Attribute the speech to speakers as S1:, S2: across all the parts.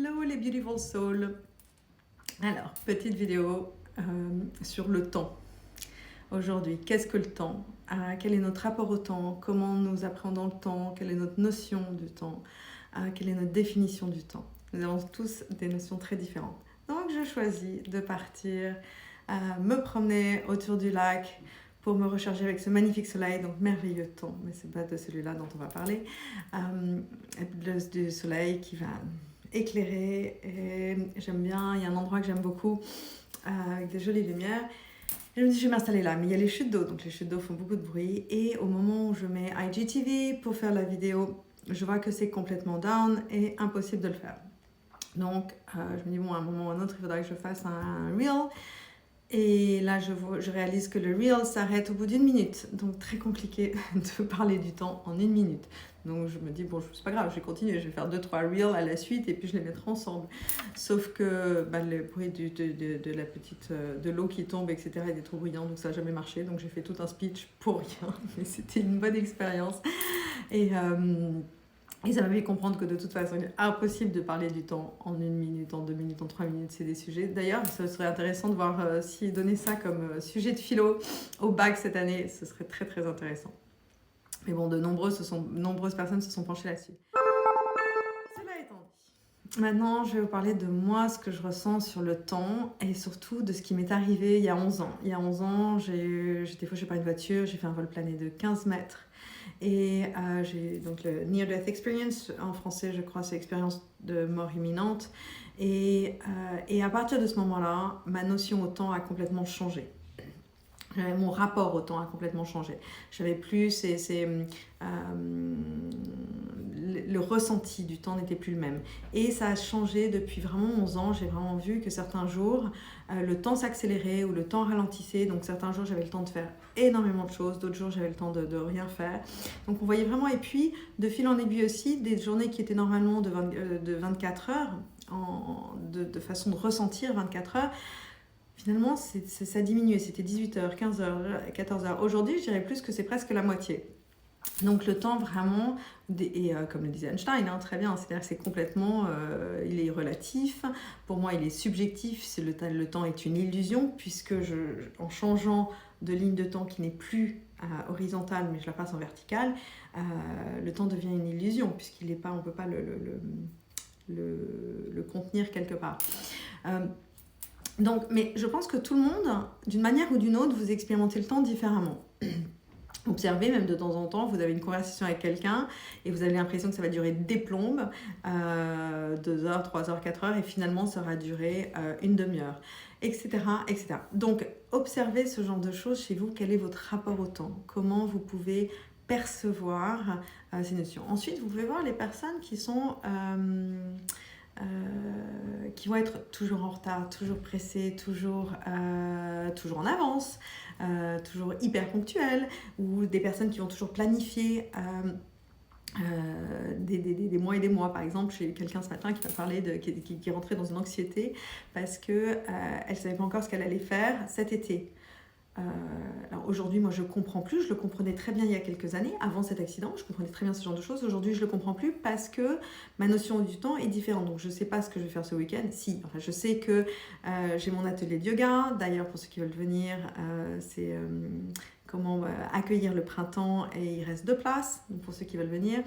S1: Hello les Beautiful Souls. Alors, petite vidéo sur le temps. Aujourd'hui, qu'est-ce que le temps? Quel est notre rapport au temps? Comment nous appréhendons le temps? Quelle est notre notion du temps? Quelle est notre définition du temps? Nous avons tous des notions très différentes. Donc, je choisis de partir me promener autour du lac pour me recharger avec ce magnifique soleil, donc merveilleux temps, mais c'est pas de celui-là dont on va parler, du soleil qui va éclairé et j'aime bien, il y a un endroit que j'aime beaucoup avec des jolies lumières. Et je me dis je vais m'installer là, mais il y a les chutes d'eau, donc les chutes d'eau font beaucoup de bruit et au moment où je mets IGTV pour faire la vidéo, je vois que c'est complètement down et impossible de le faire. Donc je me dis bon, à un moment ou à un autre il faudra que je fasse un reel. Et là, je réalise que le reel s'arrête au bout d'1 minute. Donc, très compliqué de parler du temps en 1 minute. Donc, je me dis, bon, c'est pas grave, je vais continuer. Je vais faire 2-3 reels à la suite et puis je les mettrai ensemble. Sauf que le bruit de la petite, de l'eau qui tombe, etc., était trop bruyant. Donc, ça n'a jamais marché. Donc, j'ai fait tout un speech pour rien. Mais c'était une bonne expérience. Et ça m'a fait comprendre que de toute façon, il est impossible de parler du temps en 1 minute, en 2 minutes, en 3 minutes. C'est des sujets. D'ailleurs, ce serait intéressant de voir si donner ça comme sujet de philo au bac cette année. Ce serait très, très intéressant. Mais bon, nombreuses personnes se sont penchées là-dessus. Cela étant dit, maintenant, je vais vous parler de moi, ce que je ressens sur le temps et surtout de ce qui m'est arrivé il y a 11 ans. Il y a 11 ans, j'étais fauchée par une voiture, j'ai fait un vol plané de 15 mètres. Et j'ai donc le Near Death Experience, en français je crois c'est expérience de mort imminente. Et à partir de ce moment-là, ma notion au temps a complètement changé. Mon rapport au temps a complètement changé. J'avais plus le ressenti du temps n'était plus le même. Et ça a changé depuis vraiment 11 ans. J'ai vraiment vu que certains jours, le temps s'accélérait ou le temps ralentissait. Donc certains jours, j'avais le temps de faire énormément de choses. D'autres jours, j'avais le temps de rien faire. Donc on voyait vraiment. Et puis, de fil en aiguille aussi, des journées qui étaient normalement de 24 heures, de façon de ressentir 24 heures, finalement, ça diminuait. C'était 18h, 15h, 14h. Aujourd'hui, je dirais plus que c'est presque la moitié. Donc le temps vraiment, et comme le disait Einstein, hein, très bien, c'est-à-dire que c'est complètement, il est relatif. Pour moi, il est subjectif. Le temps est une illusion puisque en changeant de ligne de temps qui n'est plus horizontale, mais je la passe en verticale, le temps devient une illusion puisqu'il n'est pas, on ne peut pas le contenir quelque part. Donc, mais je pense que tout le monde, d'une manière ou d'une autre, vous expérimentez le temps différemment. Observez, même de temps en temps, vous avez une conversation avec quelqu'un et vous avez l'impression que ça va durer des plombes, 2 heures, 3 heures, 4 heures, et finalement ça va durer une demi-heure, etc., etc. Donc, observez ce genre de choses chez vous. Quel est votre rapport au temps? Comment vous pouvez percevoir ces notions? Ensuite, vous pouvez voir les personnes qui sont... qui vont être toujours en retard, toujours pressés, toujours en avance, toujours hyper ponctuels, ou des personnes qui vont toujours planifier des mois et des mois. Par exemple, j'ai eu quelqu'un ce matin qui m'a parlé qui rentrait dans une anxiété parce qu'elle ne savait pas encore ce qu'elle allait faire cet été. Alors aujourd'hui, moi je comprends plus, je le comprenais très bien il y a quelques années, avant cet accident, je comprenais très bien ce genre de choses. Aujourd'hui, je le comprends plus parce que ma notion du temps est différente. Donc je sais pas ce que je vais faire ce week-end. Enfin je sais que j'ai mon atelier de yoga. D'ailleurs, pour ceux qui veulent venir, c'est comment accueillir le printemps et il reste 2 places donc pour ceux qui veulent venir.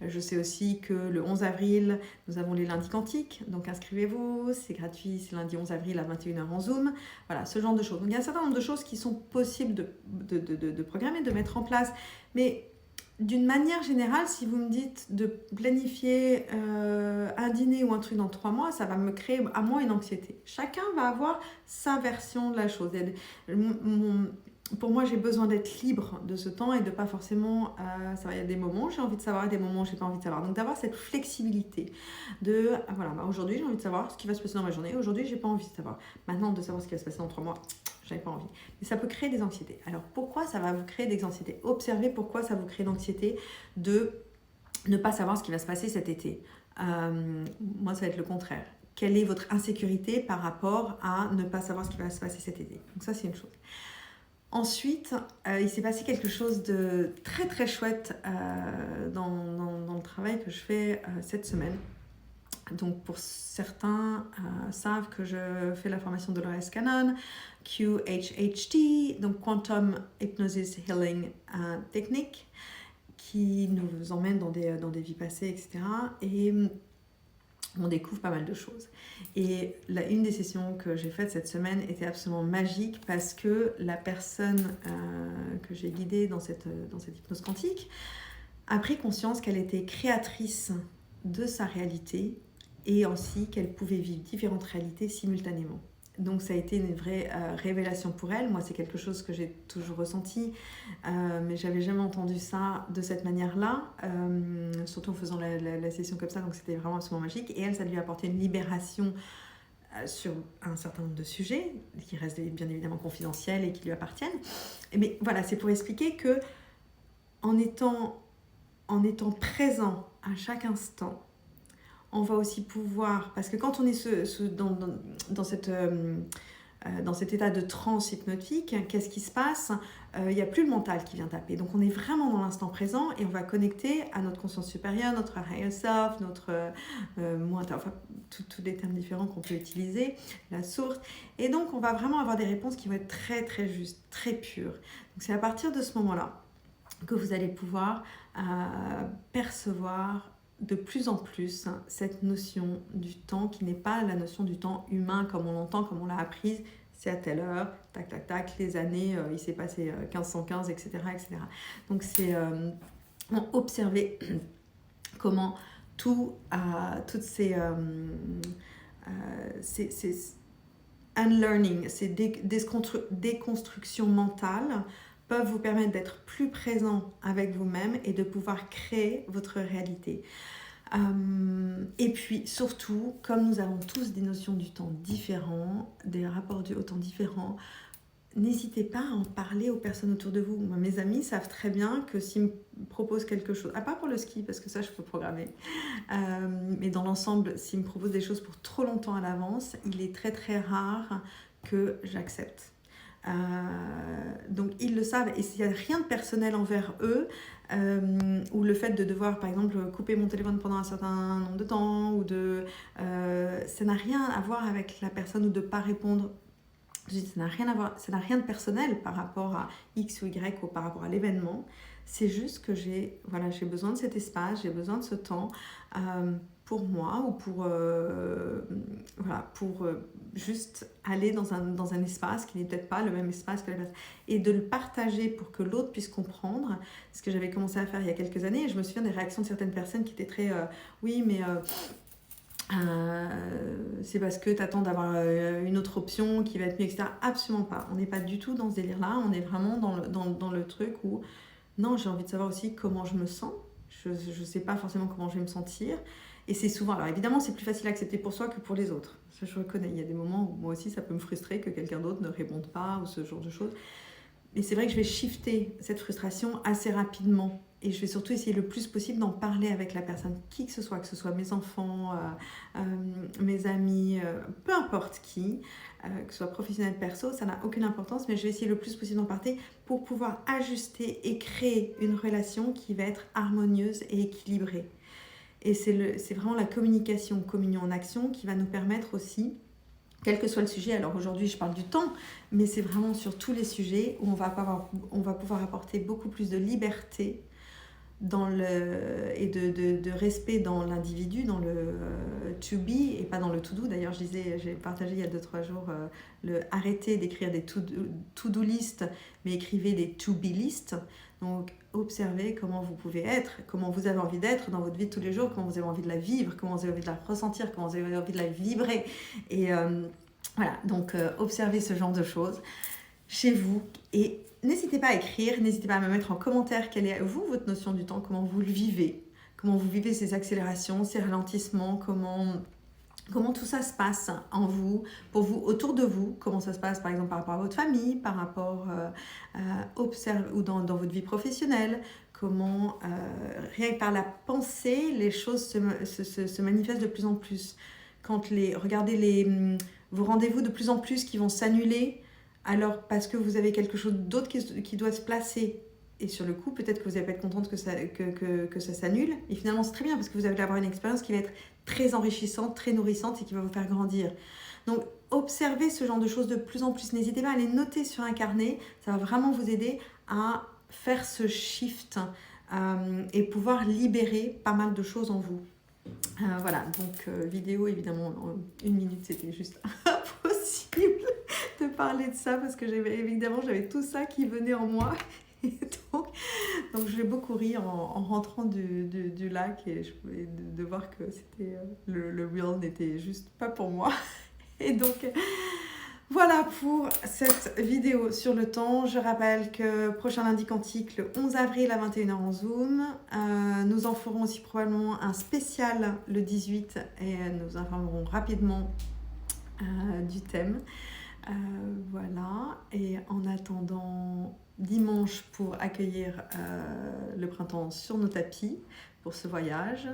S1: Je sais aussi que le 11 avril, nous avons les lundis quantiques, donc inscrivez-vous, c'est gratuit, c'est lundi 11 avril à 21h en Zoom. Voilà, ce genre de choses. Donc il y a un certain nombre de choses qui sont possibles de programmer, de mettre en place, mais d'une manière générale, si vous me dites de planifier un dîner ou un truc dans 3 mois, ça va me créer à moi une anxiété. Chacun va avoir sa version de la chose. Pour moi, j'ai besoin d'être libre de ce temps et de pas forcément... il y a des moments où j'ai envie de savoir et des moments où j'ai pas envie de savoir. Donc d'avoir cette flexibilité de... aujourd'hui, j'ai envie de savoir ce qui va se passer dans ma journée. Aujourd'hui, j'ai pas envie de savoir. Maintenant, de savoir ce qui va se passer dans 3 mois, j'avais pas envie. Mais ça peut créer des anxiétés. Alors pourquoi ça va vous créer des anxiétés? Observez pourquoi ça vous crée l'anxiété de ne pas savoir ce qui va se passer cet été. Moi, ça va être le contraire. Quelle est votre insécurité par rapport à ne pas savoir ce qui va se passer cet été? Donc ça, c'est une chose. Ensuite, il s'est passé quelque chose de très très chouette dans le travail que je fais cette semaine. Donc pour certains savent que je fais la formation de Dolores Cannon, QHHT, donc Quantum Hypnosis Healing Technique, qui nous emmène dans des vies passées, etc. Et on découvre pas mal de choses. Et une des sessions que j'ai faites cette semaine était absolument magique parce que la personne que j'ai guidée dans cette hypnose quantique a pris conscience qu'elle était créatrice de sa réalité et aussi qu'elle pouvait vivre différentes réalités simultanément. Donc ça a été une vraie révélation pour elle. Moi, c'est quelque chose que j'ai toujours ressenti, mais j'avais jamais entendu ça de cette manière-là, surtout en faisant la session comme ça, donc c'était vraiment absolument magique. Et elle, ça lui a apporté une libération sur un certain nombre de sujets, qui restent bien évidemment confidentiels et qui lui appartiennent. Mais voilà, c'est pour expliquer que en étant présent à chaque instant, on va aussi pouvoir, parce que quand on est dans cet état de transe hypnotique, qu'est-ce qui se passe? Il n'y a plus le mental qui vient taper. Donc on est vraiment dans l'instant présent et on va connecter à notre conscience supérieure, notre higher self, notre moi, enfin tous les termes différents qu'on peut utiliser, la source. Et donc on va vraiment avoir des réponses qui vont être très très justes, très pures. Donc c'est à partir de ce moment-là que vous allez pouvoir percevoir de plus en plus cette notion du temps qui n'est pas la notion du temps humain comme on l'entend, comme on l'a apprise, c'est à telle heure, tac tac tac, les années, il s'est passé 1515, etc. etc. Donc c'est observer comment toutes ces unlearning, ces déconstructions mentales peuvent vous permettre d'être plus présent avec vous-même et de pouvoir créer votre réalité. Et puis surtout, comme nous avons tous des notions du temps différents, des rapports au temps différents, n'hésitez pas à en parler aux personnes autour de vous. Moi, mes amis savent très bien que s'ils me proposent quelque chose, à part pour le ski, parce que ça je peux programmer, mais dans l'ensemble, s'ils me proposent des choses pour trop longtemps à l'avance, il est très très rare que j'accepte. Donc ils le savent et s'il n'y a rien de personnel envers eux ou le fait de devoir par exemple couper mon téléphone pendant un certain nombre de temps ou ça n'a rien à voir avec la personne ou de ne pas répondre. Ça n'a rien à voir, ça n'a rien de personnel par rapport à X ou Y ou par rapport à l'événement. C'est juste que j'ai besoin de cet espace, j'ai besoin de ce temps pour moi ou pour juste aller dans un espace qui n'est peut-être pas le même espace que la personne et de le partager pour que l'autre puisse comprendre ce que j'avais commencé à faire il y a quelques années. Et je me souviens des réactions de certaines personnes qui étaient très oui mais c'est parce que tu attends d'avoir une autre option qui va être mieux, etc. Absolument pas, on n'est pas du tout dans ce délire là, on est vraiment dans le truc où non, j'ai envie de savoir aussi comment je me sens, je ne sais pas forcément comment je vais me sentir. Et c'est souvent, alors évidemment c'est plus facile à accepter pour soi que pour les autres, ça je reconnais, il y a des moments où moi aussi ça peut me frustrer que quelqu'un d'autre ne réponde pas ou ce genre de choses, mais c'est vrai que je vais shifter cette frustration assez rapidement et je vais surtout essayer le plus possible d'en parler avec la personne, qui que ce soit mes enfants, mes amis, peu importe qui, que ce soit professionnel, perso, ça n'a aucune importance, mais je vais essayer le plus possible d'en parler pour pouvoir ajuster et créer une relation qui va être harmonieuse et équilibrée. Et c'est vraiment la communion en action qui va nous permettre aussi, quel que soit le sujet, alors aujourd'hui je parle du temps, mais c'est vraiment sur tous les sujets où on va pouvoir apporter beaucoup plus de liberté et de respect dans l'individu, dans le to be et pas dans le to do. D'ailleurs j'ai partagé il y a 2-3 jours arrêtez d'écrire des to-do list, mais écrivez des to-be list. Donc observez comment vous pouvez être, comment vous avez envie d'être dans votre vie de tous les jours, comment vous avez envie de la vivre, comment vous avez envie de la ressentir, comment vous avez envie de la vibrer. Et voilà, donc observez ce genre de choses chez vous et n'hésitez pas à écrire, n'hésitez pas à me mettre en commentaire quelle est vous, votre notion du temps, comment vous le vivez, comment vous vivez ces accélérations, ces ralentissements, comment tout ça se passe en vous, pour vous, autour de vous, comment ça se passe par exemple par rapport à votre famille, par rapport ou dans votre vie professionnelle, comment rien que par la pensée, les choses se manifestent de plus en plus. Regardez vos rendez-vous de plus en plus qui vont s'annuler, alors parce que vous avez quelque chose d'autre qui doit se placer. Et sur le coup, peut-être que vous n'allez pas être contente que ça s'annule. Et finalement, c'est très bien parce que vous allez avoir une expérience qui va être très enrichissante, très nourrissante et qui va vous faire grandir. Donc, observez ce genre de choses de plus en plus. N'hésitez pas à les noter sur un carnet. Ça va vraiment vous aider à faire ce shift et pouvoir libérer pas mal de choses en vous. Voilà, donc vidéo évidemment en 1 minute c'était juste impossible de parler de ça parce que j'avais tout ça qui venait en moi. Et donc je vais beaucoup rire en rentrant du lac et de voir que c'était le reel n'était juste pas pour moi. Et donc voilà pour cette vidéo sur le temps. Je rappelle que prochain lundi quantique le 11 avril à 21h en Zoom. Nous en ferons aussi probablement un spécial le 18 et nous informerons rapidement du thème. Voilà, et en attendant dimanche pour accueillir le printemps sur nos tapis pour ce voyage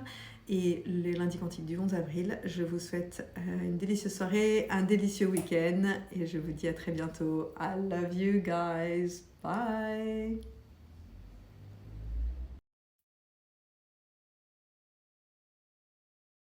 S1: et le lundi quantique du 11 avril, je vous souhaite une délicieuse soirée, un délicieux week-end et je vous dis à très bientôt. I love you guys. Bye.